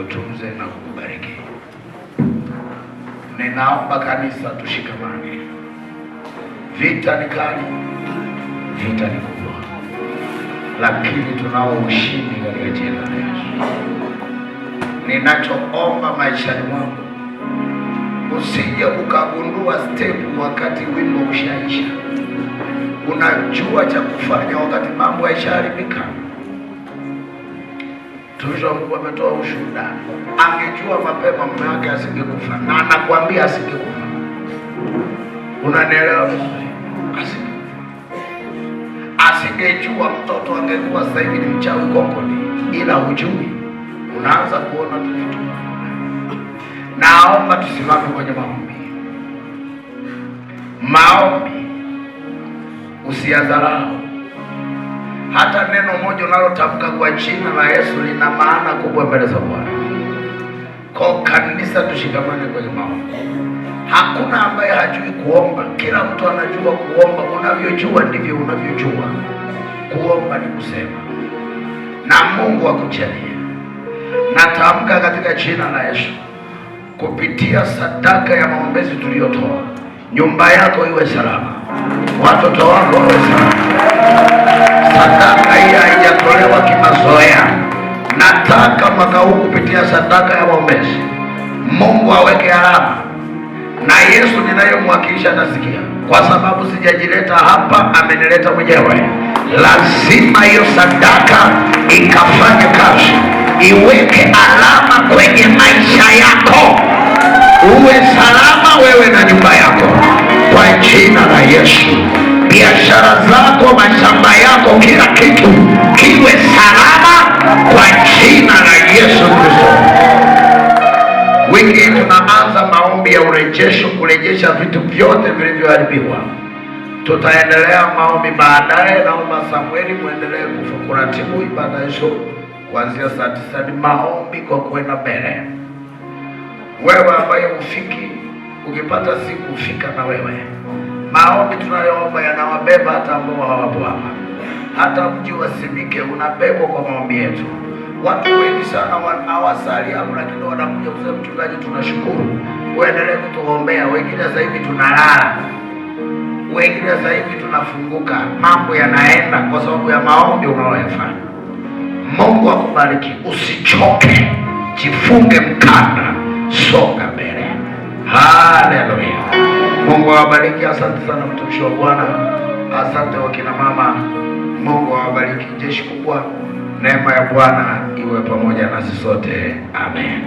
akutunze na kukubariki. Ninaomba kanisa tushikamane. Vita ni kali, vita ni kubwa, lakini tunao ushindi katika jina la Yesu. Ninachoomba maishani mwangu, usije ukagundua step wakati wimbo ushaisha. Unajua cha kufanya wakati mambo yashaharibika. Mtumishi wa Mungu ametoa ushuhuda. Angejua mapema mume wake asingekufa, na anakuambia asingekufa. Unanielewa vizuri? Asingejua mtoto angekuwa sasa hivi ni mchawi kokoni, ila hujui. Unaanza kuona tu vitu. Naomba tusimame kwenye maombi. Maombi usiyadharau. Hata neno moja unalotamka kwa jina la Yesu lina maana kubwa mbele za Bwana. Kwa kanisa tushikamane kwenye maombi. Hakuna ambaye hajui kuomba. Kila mtu anajua kuomba. Unavyojua ndivyo unavyojua. Kuomba ni kusema. Na Mungu akujalie. Natamka katika jina la Yesu, kupitia sadaka ya maombezi tuliyotoa, nyumba yako iwe salama, watoto wako wawe salama. Sadaka hii haijatolewa kimazoea. Nataka mwaka huu kupitia sadaka ya maombezi Mungu aweke alama, na Yesu ninayemwakilisha nasikia, kwa sababu sijajileta hapa, amenileta mwenyewe. Lazima hiyo sadaka ikafanye kazi, iweke alama kwenye maisha yako, uwe salama wewe na nyumba yako, kwa jina la Yesu. Biashara zako, mashamba yako, kila kitu kiwe salama kwa jina la Yesu Kristo. Wiki tunaanza maombi ya urejesho, kurejesha vitu vyote vilivyoharibiwa. Tutaendelea maombi baadaye. Naomba Samueli muendelee kuratibu ibada hizo kuanzia saa 9. Ni maombi kwa kwenda mbele. Wewe ambaye ufiki, ukipata siku ufika na wewe. Maombi tunayoomba yanawabeba hata ambao hawapo hapa. Hata mji wa Simike unabebwa kwa maombi yetu. Watu wengi sana hawasali hapo, lakini wanakuja kusema mchungaji, tunashukuru, uendelee kutuombea. Wengine sasa hivi tunalala, wengine sasa hivi tunafunguka. Mambo yanaenda kwa sababu ya maombi unayoyafanya. Mungu akubariki, usichoke, jifunge mkanda, songa mbele. Haleluya. Mungu awabariki. Asante sana mtumishi wa Bwana. Asante wakina mama. Mungu awabariki. Jeshi kubwa. Neema ya Bwana iwe pamoja nasi sote. Amen.